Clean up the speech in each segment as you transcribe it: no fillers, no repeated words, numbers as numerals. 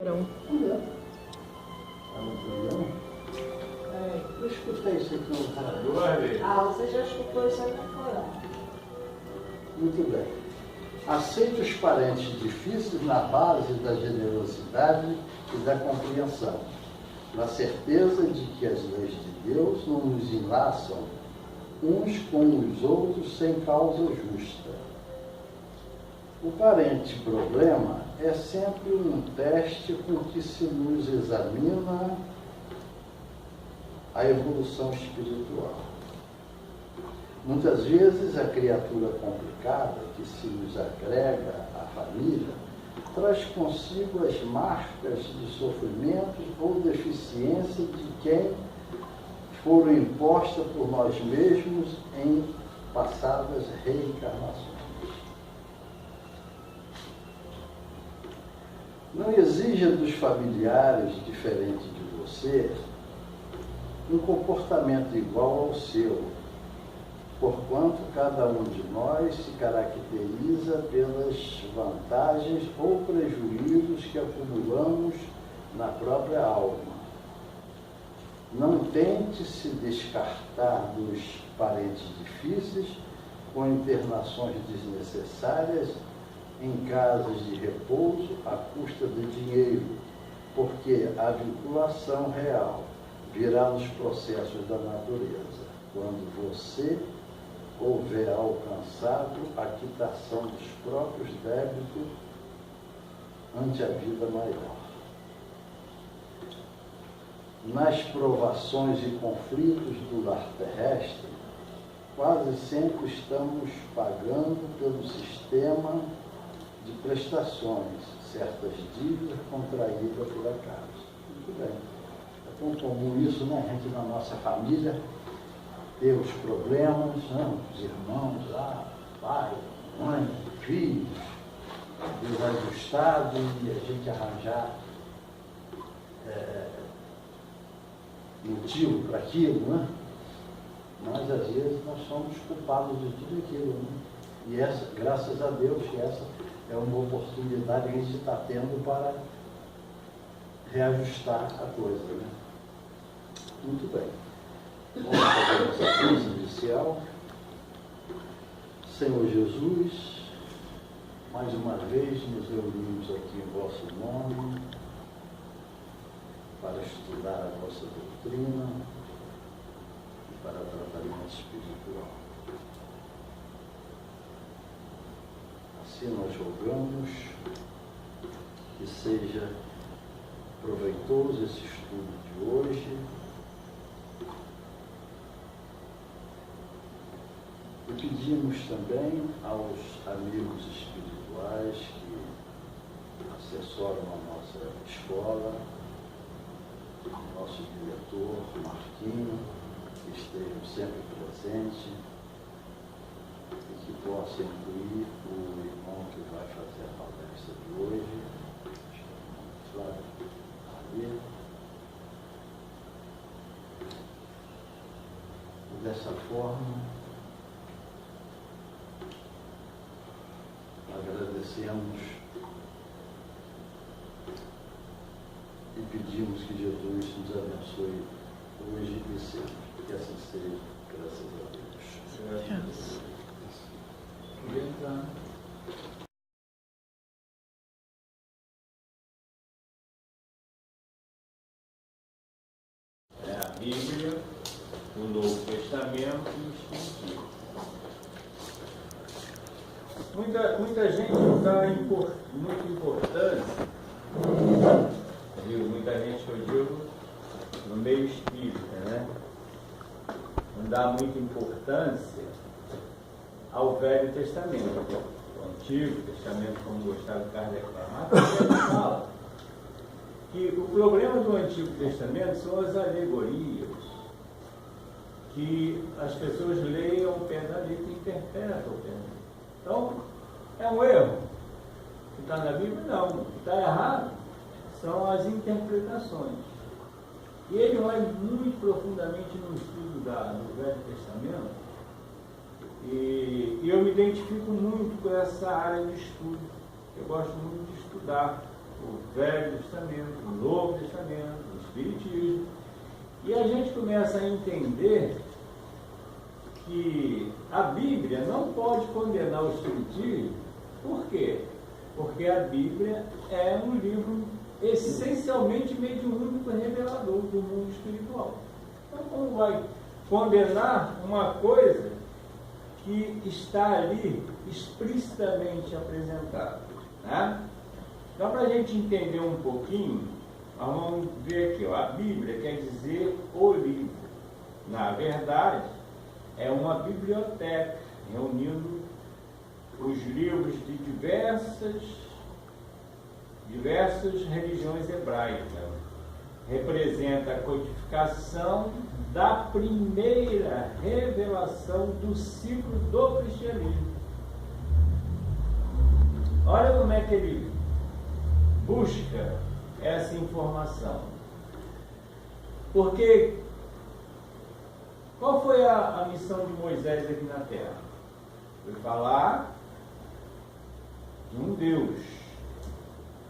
Não. Eu escutei isso aqui no rádio. Você já escutou isso aí na Corão. Muito bem. Aceite os parentes difíceis na base da generosidade e da compreensão, na certeza de que as leis de Deus não nos enlaçam uns com os outros sem causa justa. O parente problema é sempre um teste com que se nos examina a evolução espiritual. Muitas vezes a criatura complicada que se nos agrega à família traz consigo as marcas de sofrimento ou deficiência de quem foram impostas por nós mesmos em passadas reencarnações. Não exija dos familiares diferentes de você um comportamento igual ao seu, porquanto cada um de nós se caracteriza pelas vantagens ou prejuízos que acumulamos na própria alma. Não tente se descartar dos parentes difíceis com internações desnecessárias em casas de repouso à custa de dinheiro, porque a vinculação real virá nos processos da natureza, quando você houver alcançado a quitação dos próprios débitos ante a vida maior. Nas provações e conflitos do lar terrestre, quase sempre estamos pagando pelo sistema de prestações, certas dívidas contraídas por acaso. Muito bem. É tão comum isso, né? A gente na nossa família ter os problemas, né? Os irmãos lá, pai, mãe, filhos, desajustados, e a gente arranjar motivo para aquilo, né? Mas às vezes nós somos culpados de tudo aquilo, né? E essa, graças a Deus, que essa é uma oportunidade que a gente está tendo para reajustar a coisa, né? Muito bem. Vamos fazer nossa crise inicial. Senhor Jesus, mais uma vez nos reunimos aqui em vosso nome para estudar a vossa doutrina e para tratamento espiritual. Assim nós rogamos que seja proveitoso esse estudo de hoje e pedimos também aos amigos espirituais que assessoram a nossa escola, nosso diretor, Marquinho, que estejam sempre presente e que possa incluir o irmão que vai fazer a palestra de hoje, Flávio Ali. E dessa forma, agradecemos e pedimos que Jesus nos abençoe hoje e sempre. Que assim seja, graças a Deus. É a Bíblia, o Novo Testamento e o Espiritismo. Muita gente dá muita importância, muita gente que eu digo no meio espírita, né? Não dá muita importância ao Velho Testamento, o Antigo Testamento, como Gustavo Kardec fala. Mas ele fala que o problema do Antigo Testamento são as alegorias, que as pessoas leem ao pé da letra e interpretam ao pé da letra. Então, é um erro. O que está na Bíblia, não. O que está errado são as interpretações. E ele vai muito profundamente no estudo do Velho Testamento, e eu me identifico muito com essa área de estudo. Eu gosto muito de estudar o Velho Testamento, o Novo Testamento, o Espiritismo, e a gente começa a entender que a Bíblia não pode condenar o Espiritismo. Por quê? Porque a Bíblia é um livro essencialmente mediúnico revelador do mundo espiritual. Então, como vai condenar uma coisa que está ali explicitamente apresentada, né? Então, para a gente entender um pouquinho, nós vamos ver aqui, ó, a Bíblia quer dizer o livro. Na verdade, é uma biblioteca reunindo os livros de diversas religiões hebraicas. Representa a codificação da primeira revelação do ciclo do cristianismo. Olha como é que ele busca essa informação. Porque qual foi a missão de Moisés aqui na Terra? Foi falar de um Deus,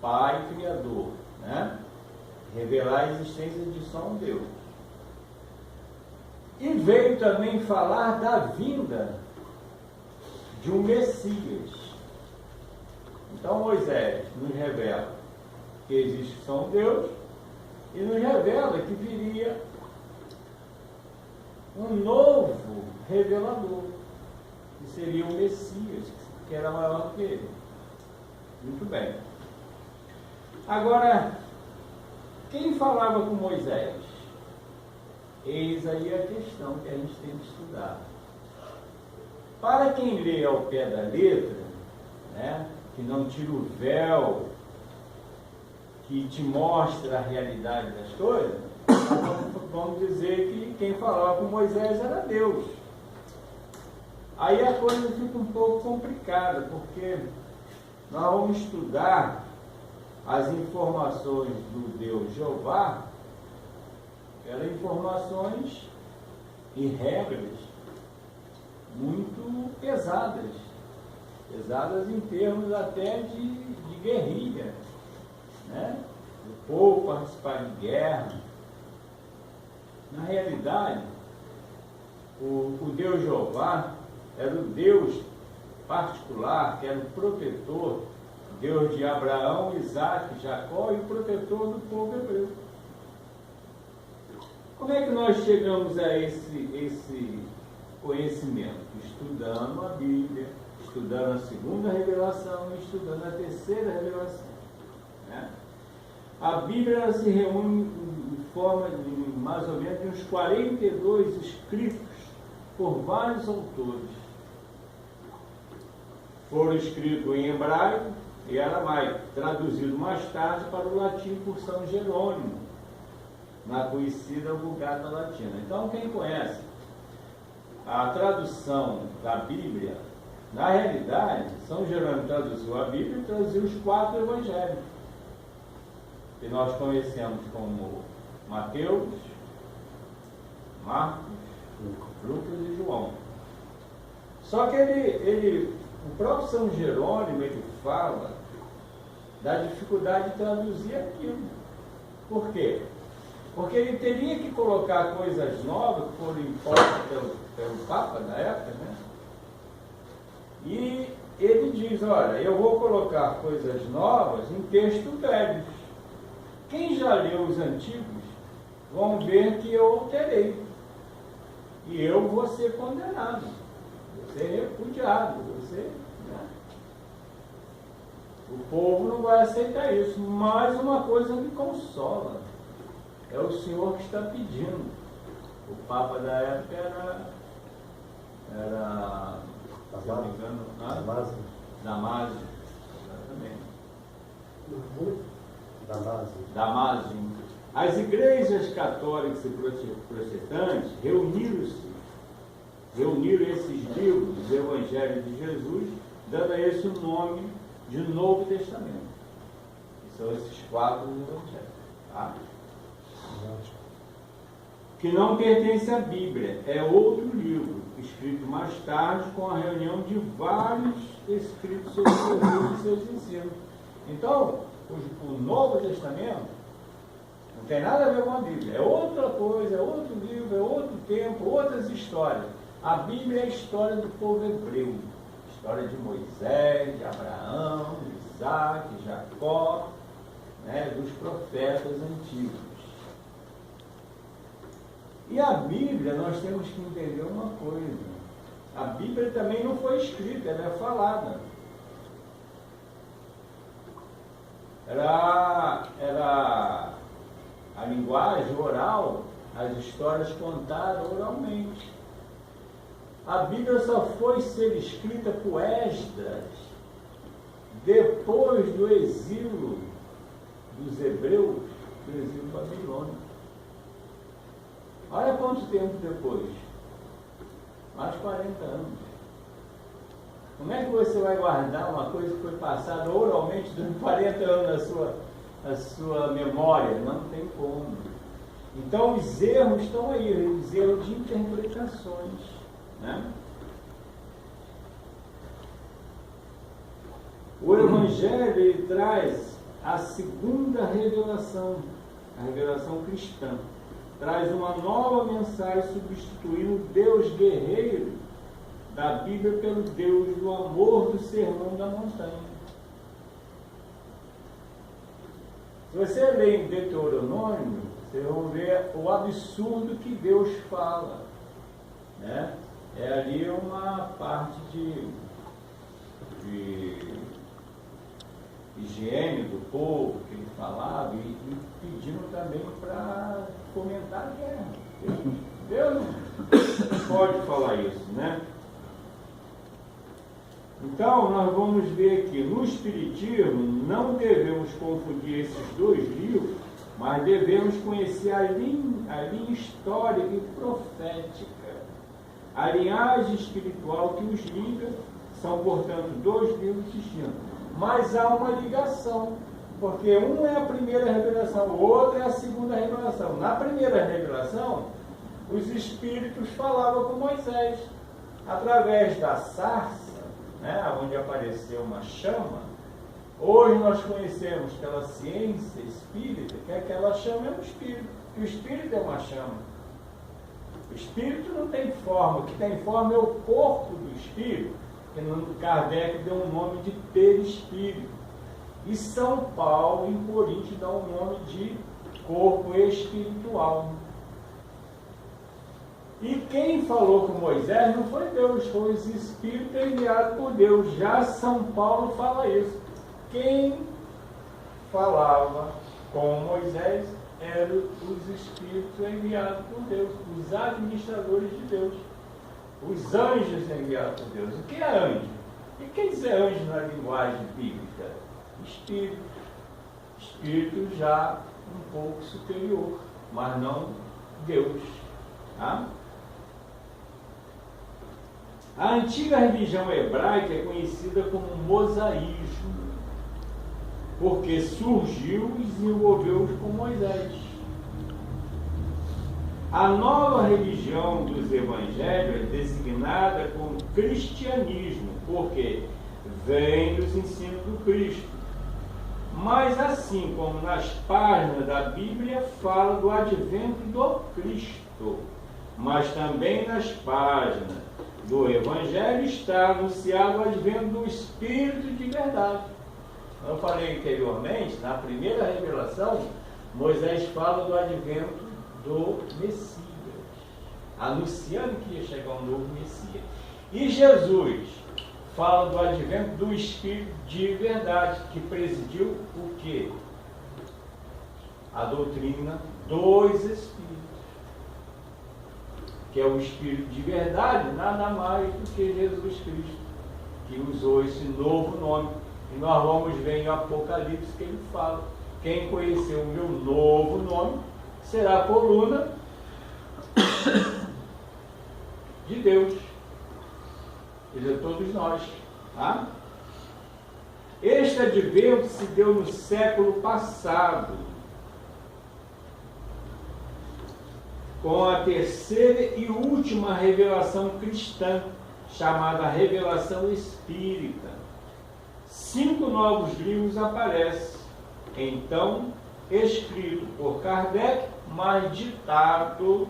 Pai Criador, né? Revelar a existência de só um Deus. E veio também falar da vinda de um Messias. Então Moisés nos revela que existe só um Deus e nos revela que viria um novo revelador, que seria o Messias, que era maior que ele. Muito bem. Agora, quem falava com Moisés? Eis aí a questão que a gente tem que estudar. Para quem lê ao pé da letra, né, que não tira o véu, que te mostra a realidade das coisas, vamos dizer que quem falava com Moisés era Deus. Aí a coisa fica um pouco complicada, porque nós vamos estudar as informações do Deus Jeová, eram informações e regras muito pesadas em termos até de guerrilha, né? O povo participar de guerra. Na realidade, o Deus Jeová era o Deus particular, que era o protetor, Deus de Abraão, Isaac, Jacó e o protetor do povo hebreu. Como é que nós chegamos a esse conhecimento? Estudando a Bíblia, estudando a segunda revelação e estudando a terceira revelação, né? A Bíblia ela se reúne em forma de mais ou menos uns 42 escritos por vários autores. Foram escritos em hebraico e aramaico, traduzido mais tarde para o latim por São Jerônimo, na conhecida Vulgata Latina. Então, quem conhece a tradução da Bíblia, na realidade, São Jerônimo traduziu a Bíblia e traduziu os 4 evangelhos, que nós conhecemos como Mateus, Marcos, Lucas e João. Só que o próprio São Jerônimo, ele fala da dificuldade de traduzir aquilo. Por quê? Porque ele teria que colocar coisas novas que foram impostas pelo Papa da época, né? E ele diz, olha, eu vou colocar coisas novas em textos velhos. Quem já leu os antigos vão ver que eu alterei. E eu vou ser condenado, vou ser repudiado, né? O povo não vai aceitar isso. Mas uma coisa me consola. É o Senhor que está pedindo. O Papa da época era se não me engano, Damásio. Exatamente. Damásio. As igrejas católicas e protestantes reuniram esses livros do Evangelho de Jesus, dando a esse o nome de Novo Testamento. Que são esses 4 evangelhos. Tá? Que não pertence à Bíblia, é outro livro, escrito mais tarde com a reunião de vários escritos sobre Jesus e seus ensinos. Então, o Novo Testamento não tem nada a ver com a Bíblia. É outra coisa, é outro livro, é outro tempo, outras histórias. A Bíblia é a história do povo hebreu. História de Moisés, de Abraão, de Isaac, de Jacó, né, dos profetas antigos. E a Bíblia, nós temos que entender uma coisa. A Bíblia também não foi escrita, ela é falada. Era a linguagem oral, as histórias contadas oralmente. A Bíblia só foi ser escrita por Esdras depois do exílio dos hebreus, do exílio babilônico. Olha quanto tempo depois. Mais de 40 anos. Como é que você vai guardar uma coisa que foi passada oralmente durante 40 anos na sua memória? Não tem como. Então os erros estão aí, os erros de interpretações. Né? O Evangelho ele traz a segunda revelação, a revelação cristã. Traz uma nova mensagem substituindo o Deus guerreiro da Bíblia pelo Deus do amor do Sermão da Montanha. Se você ler em Deuteronômio, você vai ver o absurdo que Deus fala. Né? É ali uma parte de higiene do povo que ele falava e pedindo também para fomentar a guerra. Deus não pode falar isso, né? Então, nós vamos ver aqui, no Espiritismo, não devemos confundir esses dois livros, mas devemos conhecer a linha histórica e profética. A linhagem espiritual que os liga são, portanto, dois livros distintos. Mas há uma ligação, porque um é a primeira revelação, o outro é a segunda revelação. Na primeira revelação, os Espíritos falavam com Moisés, através da sarça, né, onde apareceu uma chama. Hoje nós conhecemos pela ciência espírita que aquela chama é um espírito, que o espírito é uma chama. O espírito não tem forma, o que tem forma é o corpo do espírito, que no Kardec deu um nome de perispírito. E São Paulo, em Coríntios, dá um nome de corpo espiritual. E quem falou com Moisés não foi Deus, foi os espíritos enviados por Deus. Já São Paulo fala isso. Quem falava com Moisés eram os espíritos enviados por Deus, os administradores de Deus, os anjos enviados por Deus. O que é anjo? O que quer dizer anjo na linguagem bíblica? Espírito. Espírito já um pouco superior, mas não Deus. Tá? A antiga religião hebraica é conhecida como mosaísmo, porque surgiu e desenvolveu-se com Moisés. A nova religião dos evangelhos é designada como cristianismo, porque vem dos ensinos do Cristo. Mas assim como nas páginas da Bíblia fala do advento do Cristo, mas também nas páginas do Evangelho está anunciado o advento do Espírito de verdade. Eu falei anteriormente, na primeira revelação, Moisés fala do advento do Messias, anunciando que ia chegar um novo Messias. E Jesus fala do advento do Espírito de verdade, que presidiu o quê? A doutrina dos Espíritos, que é o Espírito de verdade, nada mais do que Jesus Cristo, que usou esse novo nome. E nós vamos ver em Apocalipse que ele fala: quem conhecer o meu novo nome será a coluna de Deus. Ele é todos nós. Tá? Este advento se deu no século passado, com a terceira e última revelação cristã, chamada Revelação Espírita. 5 novos livros aparecem, então escrito por Kardec, mas ditados,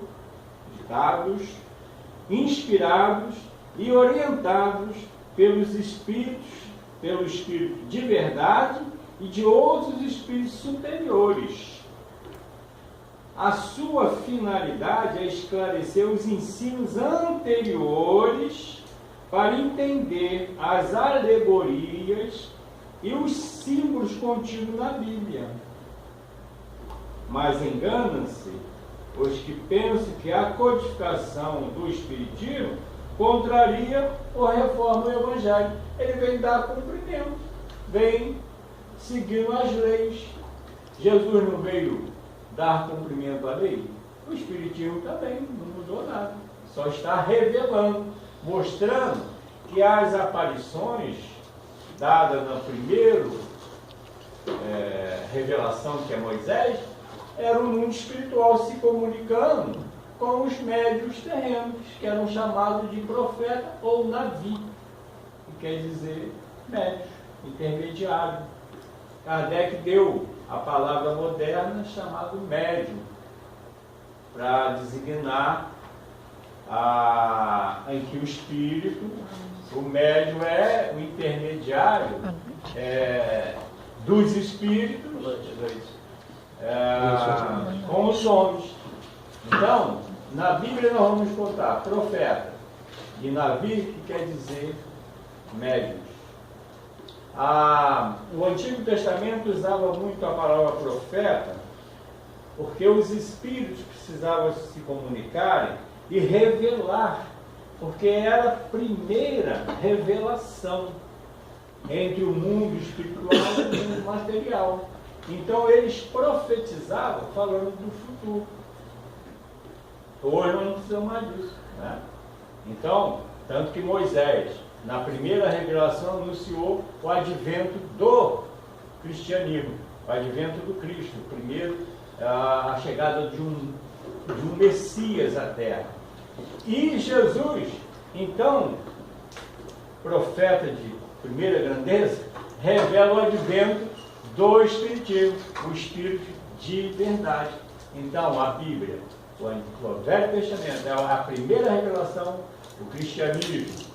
inspirados e orientados pelos espíritos, pelo espírito de verdade e de outros espíritos superiores. A sua finalidade é esclarecer os ensinos anteriores para entender as alegorias e os símbolos contidos na Bíblia. Mas enganam-se os que pensam que a codificação do Espiritismo contraria ou reforma o Evangelho. Ele vem dar cumprimento, vem seguindo as leis. Jesus não veio dar cumprimento à lei? O Espiritismo também não mudou nada. Só está revelando, mostrando que as aparições dadas na primeira revelação, que é Moisés, era o mundo espiritual se comunicando com os médiuns terrenos, que eram chamados de profeta ou navi, que quer dizer médios, intermediário. Kardec deu a palavra moderna chamada médium, para designar em que o espírito, o médium é o intermediário dos espíritos com os homens. Então, na Bíblia nós vamos contar profeta e navi, que quer dizer médiuns. O Antigo Testamento usava muito a palavra profeta, porque os espíritos precisavam se comunicarem e revelar, porque era a primeira revelação entre o mundo espiritual e o mundo material. Então eles profetizavam falando do futuro. Hoje não precisamos mais disso, né? Então, tanto que Moisés, na primeira revelação, anunciou o advento do cristianismo, o advento do Cristo, primeiro a chegada de um Messias à Terra. E Jesus, então, profeta de primeira grandeza, revela o advento do Espiritismo, o Espírito de verdade. Então, a Bíblia, o Velho Testamento, é a primeira revelação, o cristianismo,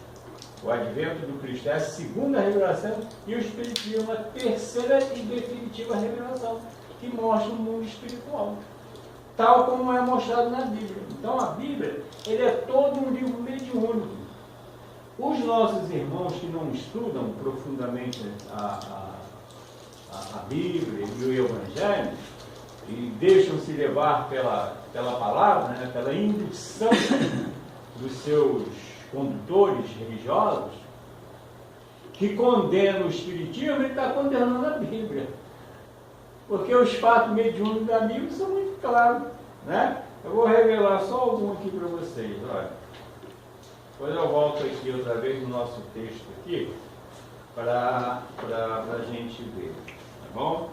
o advento do Cristo é a segunda revelação, e o Espiritismo é a terceira e definitiva revelação, que mostra o mundo espiritual, tal como é mostrado na Bíblia. Então a Bíblia, ele é todo um livro mediúnico. Os nossos irmãos que não estudam profundamente a Bíblia e o Evangelho, e deixam-se levar pela palavra, né, pela indução dos seus condutores religiosos, que condenam o Espiritismo, ele está condenando a Bíblia. Porque os fatos mediúnicos da Bíblia são muito claros, né? Eu vou revelar só algum aqui para vocês, olha. Depois eu volto aqui outra vez no nosso texto aqui, para a gente ver, tá bom?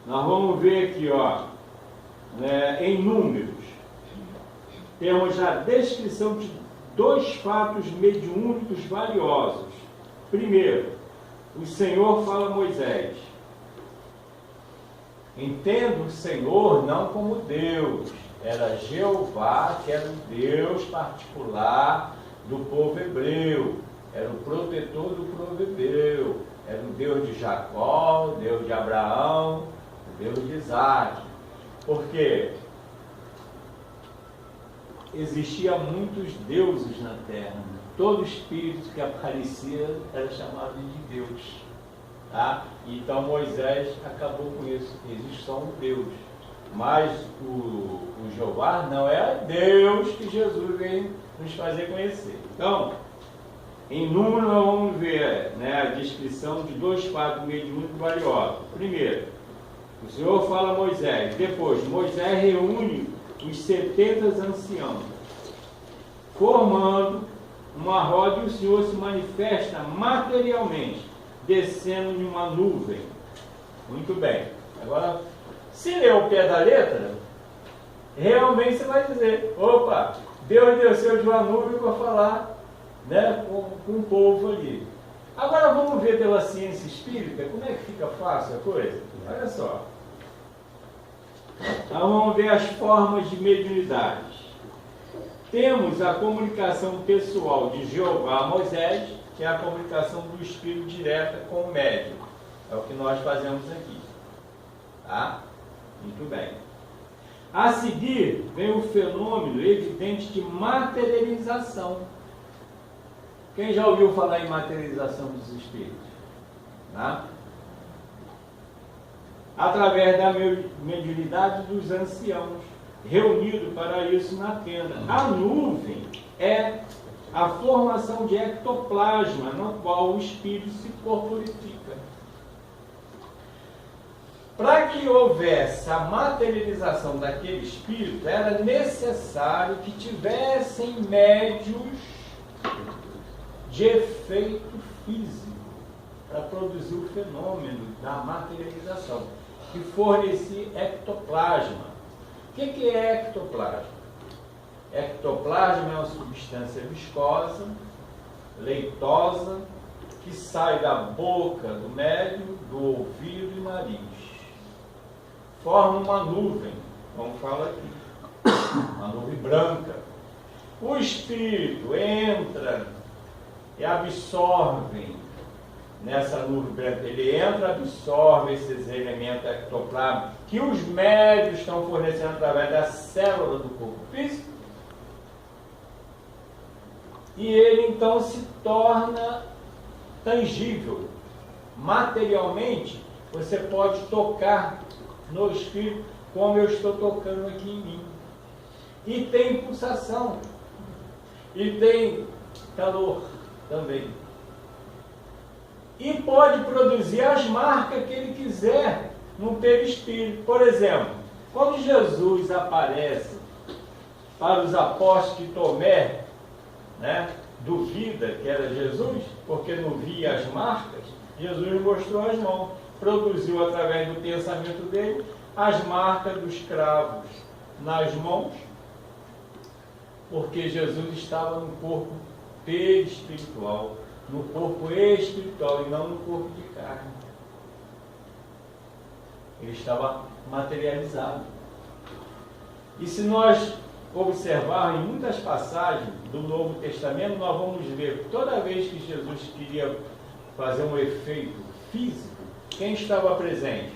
Nós vamos ver aqui, ó, né, em Números, temos a descrição de 2 fatos mediúnicos valiosos. Primeiro, o Senhor fala a Moisés: entenda o Senhor não como Deus, era Jeová, que era o Deus particular do povo hebreu, era o protetor do povo hebreu, era o Deus de Jacó, o Deus de Abraão, o Deus de Isaac. Por quê? Existiam muitos deuses na terra. Todo espírito que aparecia era chamado de Deus. Tá? Então Moisés acabou com isso. Existe só um Deus. Mas o Jeová não é Deus que Jesus veio nos fazer conhecer. Então, em Número nós vamos ver, né, a descrição de 2 fatos mediúnicos valiosos. Primeiro, o Senhor fala a Moisés. Depois, Moisés reúne os 70 anciãos, formando uma roda, e o Senhor se manifesta materialmente, descendo em uma nuvem. Muito bem. Agora, se ler o pé da letra, realmente você vai dizer: opa, Deus desceu de uma nuvem para falar, né, com o povo ali. Agora vamos ver pela ciência espírita como é que fica fácil a coisa. Olha só. Então, vamos ver as formas de mediunidade. Temos a comunicação pessoal de Jeová a Moisés, que é a comunicação do espírito direta com o médium. É o que nós fazemos aqui. Tá? Muito bem. A seguir, vem o fenômeno evidente de materialização. Quem já ouviu falar em materialização dos espíritos? Tá? Através da mediunidade dos anciãos, reunido para isso na tenda. A nuvem é a formação de ectoplasma, no qual o espírito se corporifica. Para que houvesse a materialização daquele espírito, era necessário que tivessem médios de efeito físico para produzir o fenômeno da materialização, que fornecia ectoplasma. O que é ectoplasma? Ectoplasma é uma substância viscosa, leitosa, que sai da boca do médium, do ouvido e nariz. Forma uma nuvem, como fala aqui, uma nuvem branca. O espírito entra e absorve nessa nuvem branca. Ele entra, absorve esses elementos ectoplásmicos que os médios estão fornecendo através da célula do corpo físico. E ele então se torna tangível. Materialmente, você pode tocar no espírito, como eu estou tocando aqui em mim. E tem pulsação. E tem calor também. E pode produzir as marcas que ele quiser no perispírito. Por exemplo, quando Jesus aparece para os apóstolos que Tomé, duvida que era Jesus, porque não via as marcas, Jesus mostrou as mãos, produziu através do pensamento dele as marcas dos cravos nas mãos, porque Jesus estava no corpo perispiritual, no corpo espiritual e não no corpo de carne. Ele estava materializado. E se nós observarmos em muitas passagens do Novo Testamento, nós vamos ver que toda vez que Jesus queria fazer um efeito físico, quem estava presente?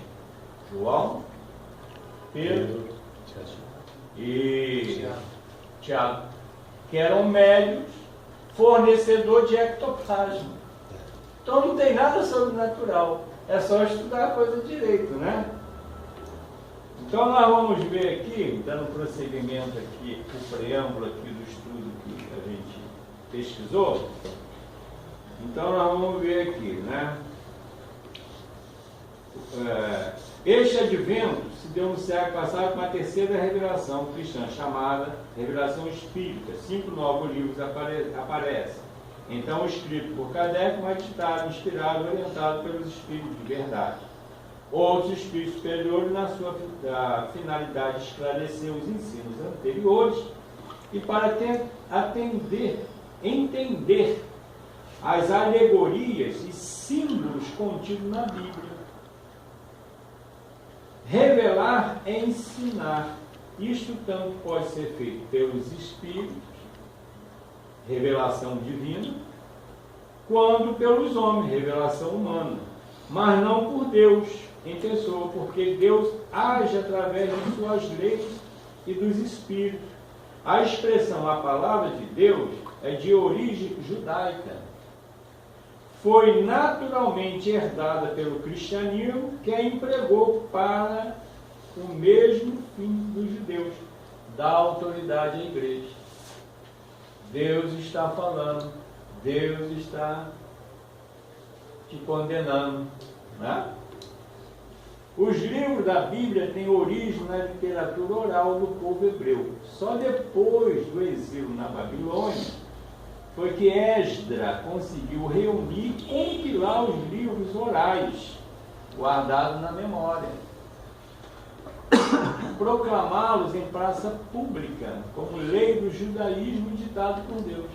João, Pedro e Tiago, que eram médios, fornecedor de ectoplasma. Então não tem nada sobrenatural, é só estudar a coisa direito, né? Então nós vamos ver aqui, dando prosseguimento aqui, o preâmbulo aqui do estudo que a gente pesquisou. Então nós vamos ver aqui, este advento se deu no século passado com a terceira revelação cristã, chamada Revelação Espírita. 5 novos livros aparecem. Então, escrito por Kardec, mas ditado, inspirado, orientado pelos espíritos de verdade. Outros espíritos superiores, na sua finalidade de esclarecer os ensinos anteriores e para entender as alegorias e símbolos contidos na Bíblia. Revelar é ensinar. Isto tanto pode ser feito pelos espíritos, revelação divina, quanto pelos homens, revelação humana, mas não por Deus em pessoa, porque Deus age através de suas leis e dos espíritos. A expressão, a palavra de Deus, é de origem judaica. Foi naturalmente herdada pelo cristianismo, que a empregou para o mesmo fim dos judeus, dar autoridade à igreja. Deus está falando, Deus está te condenando, Os livros da Bíblia têm origem na literatura oral do povo hebreu. Só depois do exílio na Babilônia foi que Esdras conseguiu reunir e compilar os livros orais, guardados na memória, proclamá-los em praça pública, como lei do judaísmo ditado por Deus.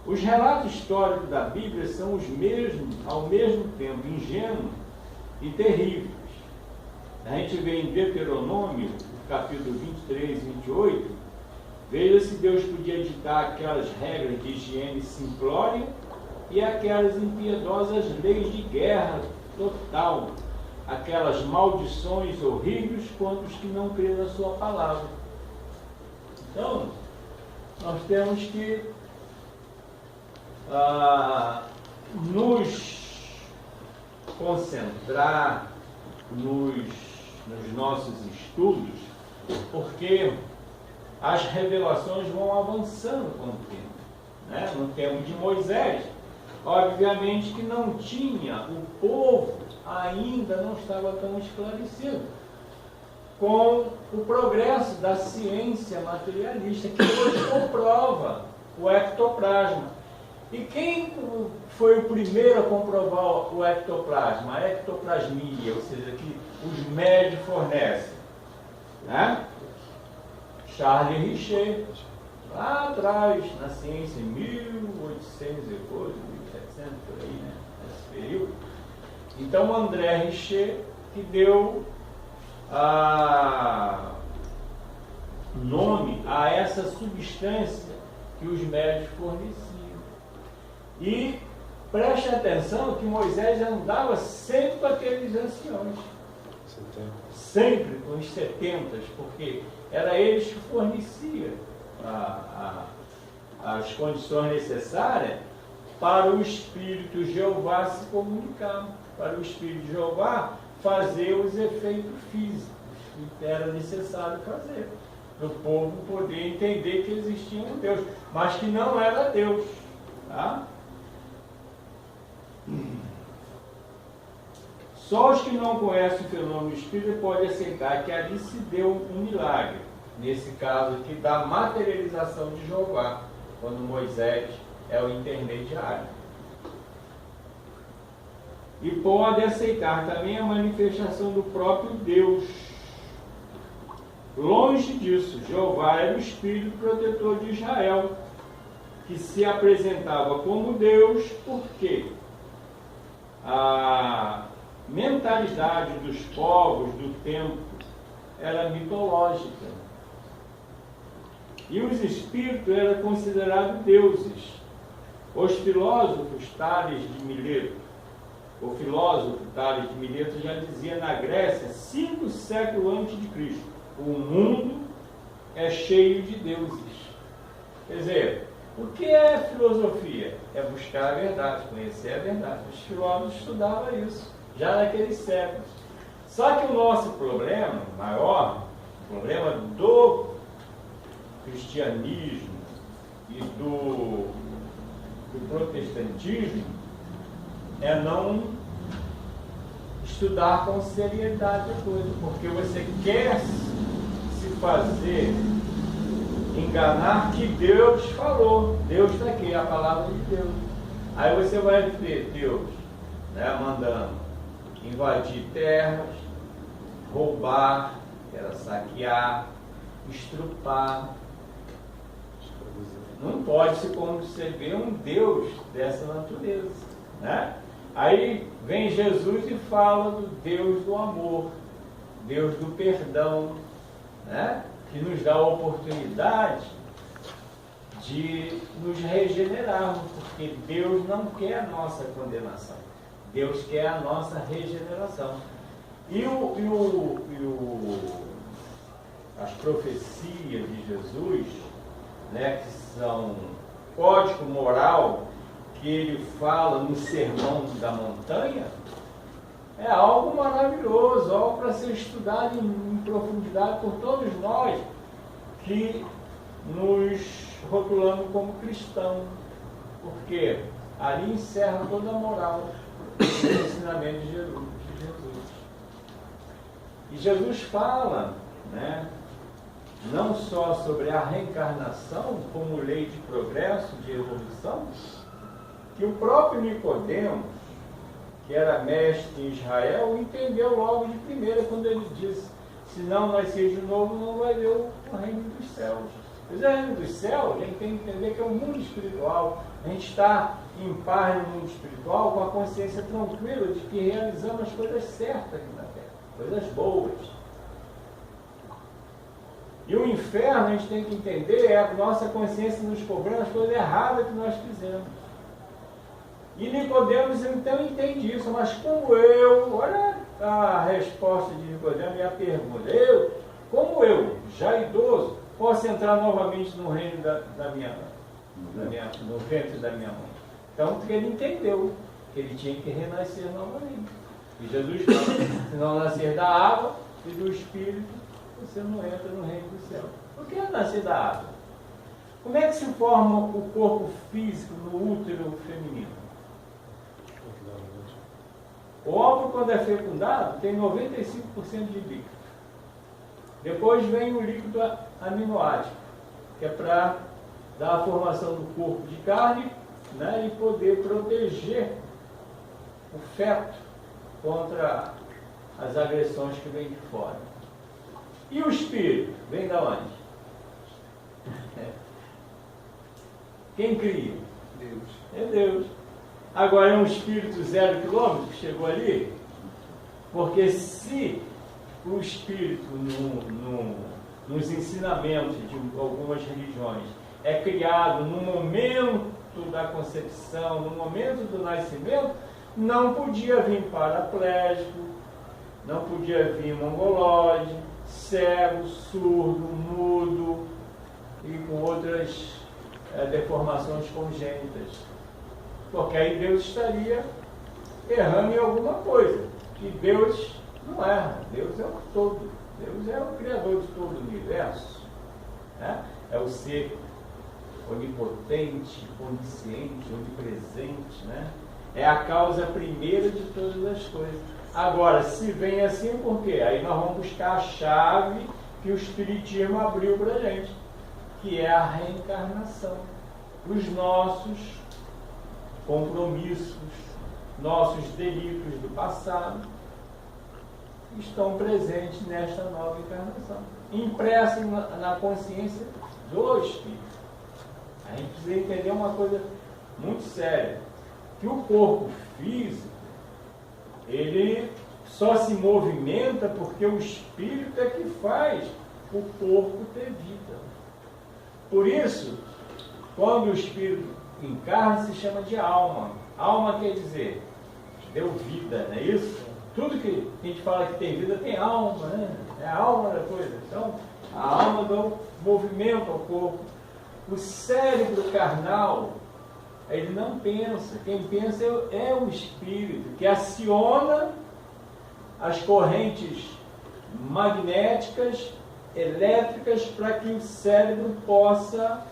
Os relatos históricos da Bíblia são os mesmos, ao mesmo tempo, ingênuos e terríveis. A gente vê em Deuteronômio, capítulo 23 e 28, veja se Deus podia ditar aquelas regras de higiene simplória e aquelas impiedosas leis de guerra total, aquelas maldições horríveis contra os que não creem na sua palavra. Então, nós temos que nos concentrar nos nossos estudos, porque as revelações vão avançando com o tempo, né? No tempo de Moisés, obviamente que não tinha, o povo ainda não estava tão esclarecido com o progresso da ciência materialista, que hoje comprova o ectoplasma. E quem foi o primeiro a comprovar o ectoplasma, a ectoplasmia, ou seja, que os médicos fornecem? Né? Charles Richer, lá atrás, na ciência, em 1800 e coisa, 1700, por aí, né? Nesse período. Então, André Richer, que deu nome a essa substância que os médicos forneciam. E preste atenção que Moisés andava sempre com aqueles anciões. Sempre com os 70, porque era eles que forneciam as condições necessárias para o Espírito de Jeová se comunicar, para o Espírito de Jeová fazer os efeitos físicos que era necessário fazer, para o povo poder entender que existia um Deus, mas que não era Deus. Tá? Só os que não conhecem o fenômeno espírita podem aceitar que ali se deu um milagre, nesse caso aqui da materialização de Jeová, quando Moisés é o intermediário. E pode aceitar também a manifestação do próprio Deus. Longe disso, Jeová era o Espírito protetor de Israel, que se apresentava como Deus, porque a mentalidade dos povos do tempo era mitológica. E os espíritos eram considerados deuses. Os filósofos, Tales de Mileto, o filósofo Tales de Mileto já dizia na Grécia, 5 séculos antes de Cristo, o mundo é cheio de deuses. Quer dizer, o que é filosofia? É buscar a verdade, conhecer a verdade. Os filósofos estudavam isso, já naqueles séculos. Só que o nosso problema maior, o problema do cristianismo e do protestantismo, é não estudar com seriedade a coisa, porque você quer se fazer enganar que Deus falou. Deus está aqui, a palavra de Deus. Aí você vai ver Deus, né, mandando invadir terras, roubar, que era saquear, estrupar. Não pode se conceber um Deus dessa natureza, né? Aí vem Jesus e fala do Deus do amor, Deus do perdão, né? Que nos dá a oportunidade de nos regenerarmos, porque Deus não quer a nossa condenação, Deus quer a nossa regeneração. E as profecias de Jesus, né, que são código moral que ele fala no Sermão da Montanha, é algo maravilhoso, algo para ser estudado em profundidade por todos nós que nos rotulamos como cristãos, porque ali encerra toda a moral do ensinamento de Jesus. E Jesus fala, né, não só sobre a reencarnação como lei de progresso, de evolução, que o próprio Nicodemos, que era mestre em Israel, entendeu logo de primeira quando ele disse: se não nascer de novo, não vai ver o reino dos céus. Mas o reino dos céus, a gente tem que entender que é um mundo espiritual. A gente está em paz no mundo espiritual com a consciência tranquila de que realizamos as coisas certas aqui na Terra, coisas boas. E o inferno, a gente tem que entender, é a nossa consciência nos cobrando as coisas erradas que nós fizemos. E Nicodemos então entende isso, mas como eu, olha a resposta de Nicodemos e a pergunta, como eu, já idoso, posso entrar novamente no reino no ventre da minha mãe? Então ele entendeu que ele tinha que renascer novamente. E Jesus fala, se não nascer da água e do Espírito, você não entra no reino do céu. O que é nascer da água? Como é que se forma o corpo físico no útero feminino? O óvulo, quando é fecundado, tem 95% de líquido. Depois vem o líquido aminoácido, que é para dar a formação do corpo de carne, né, e poder proteger o feto contra as agressões que vêm de fora. E o espírito? Vem da onde? Quem cria? Deus. É Deus. Agora é um espírito 0 quilômetro que chegou ali? Porque se o espírito nos ensinamentos de algumas religiões é criado no momento da concepção, no momento do nascimento, não podia vir paraplégico, não podia vir mongolóide, cego, surdo, mudo e com outras deformações congênitas. Porque aí Deus estaria errando em alguma coisa. E Deus não erra, Deus é o todo. Deus é o Criador de todo o universo. Né? É o ser onipotente, onisciente, onipresente. Né? É a causa primeira de todas as coisas. Agora, se vem assim, por quê? Aí nós vamos buscar a chave que o Espiritismo abriu para a gente, que é a reencarnação. Os nossos compromissos, nossos delitos do passado estão presentes nesta nova encarnação, impressos na consciência do Espírito. A gente precisa entender uma coisa muito séria, que o corpo físico, ele só se movimenta porque o Espírito é que faz o corpo ter vida. Por isso, quando o Espírito encarna, se chama de alma. Alma quer dizer, deu vida, não é isso? Tudo que a gente fala que tem vida tem alma, né? É a alma da coisa. Então, a alma dá movimento ao corpo. O cérebro carnal, ele não pensa. Quem pensa é o espírito, que aciona as correntes magnéticas, elétricas, para que o cérebro possa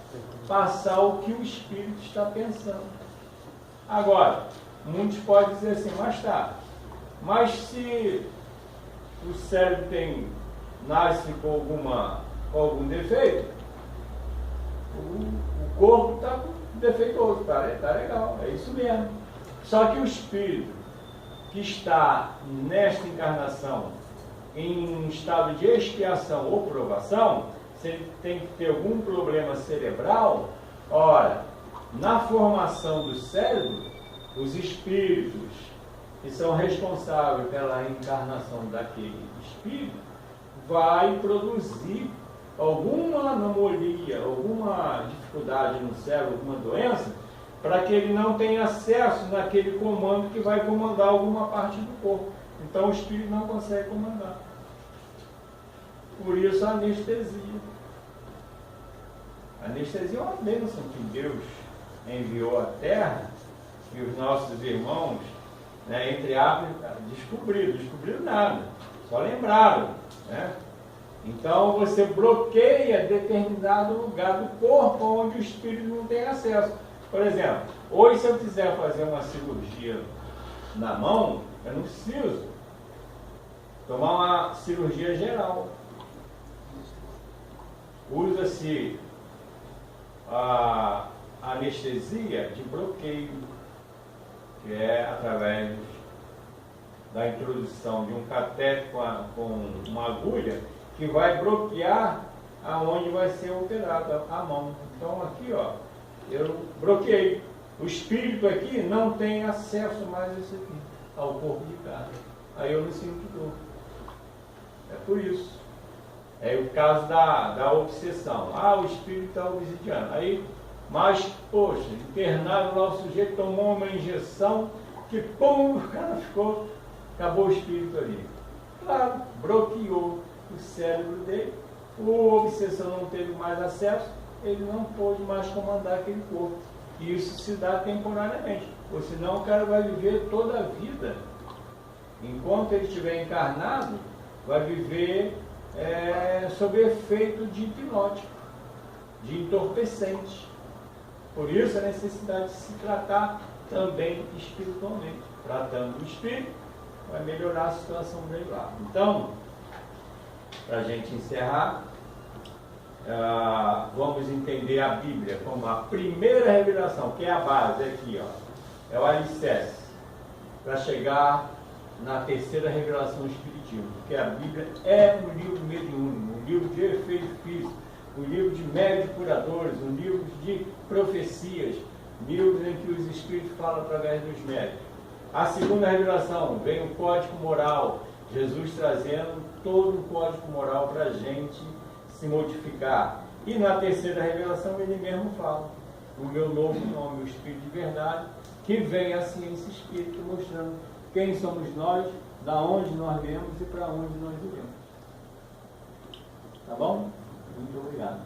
passar o que o espírito está pensando. Agora, muitos podem dizer assim, mas se o cérebro nasce com algum defeito, o corpo está defeituoso, está legal, é isso mesmo. Só que o espírito que está nesta encarnação em um estado de expiação ou provação, se ele tem que ter algum problema cerebral, ora, na formação do cérebro, os espíritos que são responsáveis pela encarnação daquele espírito vai produzir alguma anomalia, alguma dificuldade no cérebro, alguma doença, para que ele não tenha acesso naquele comando que vai comandar alguma parte do corpo. Então o espírito não consegue comandar. Por isso a anestesia. A anestesia é uma bênção que Deus enviou à Terra e os nossos irmãos, né, entre aspas, descobriram nada, só lembraram. Né? Então você bloqueia determinado lugar do corpo onde o espírito não tem acesso. Por exemplo, hoje se eu quiser fazer uma cirurgia na mão, eu não preciso tomar uma cirurgia geral. Usa-se a anestesia de bloqueio, que é através da introdução de um catéter com uma agulha que vai bloquear aonde vai ser operada a mão. Então aqui, ó, eu bloqueei. O espírito aqui não tem acesso mais a isso aqui, ao corpo de carne. Aí eu me sinto dor. É por isso. É o caso da obsessão. Ah, o espírito está obsidiando. Aí, mas, poxa, internado lá, o sujeito tomou uma injeção que, pum, o cara ficou, acabou o espírito ali. Claro, bloqueou o cérebro dele, o obsessão não teve mais acesso, ele não pôde mais comandar aquele corpo. E isso se dá temporariamente, ou senão o cara vai viver toda a vida. Enquanto ele estiver encarnado, vai viver sob efeito de hipnótico, de entorpecente. Por isso a necessidade de se tratar também espiritualmente. Tratando o espírito, vai melhorar a situação dele lá. Então, para a gente encerrar, vamos entender a Bíblia como a primeira revelação, que é a base aqui, ó, é o alicerce, para chegar na terceira revelação espiritismo, porque a Bíblia é um livro mediúnico, um livro de efeito físico, um livro de médios curadores, um livro de profecias, livros em que os espíritos falam através dos médios. A segunda revelação vem o código moral, Jesus trazendo todo o código moral para a gente se modificar. E na terceira revelação ele mesmo fala, o meu novo nome, o Espírito de Verdade, que vem a ciência espírita mostrando quem somos nós, da onde nós viemos e para onde nós iremos. Tá bom? Muito obrigado.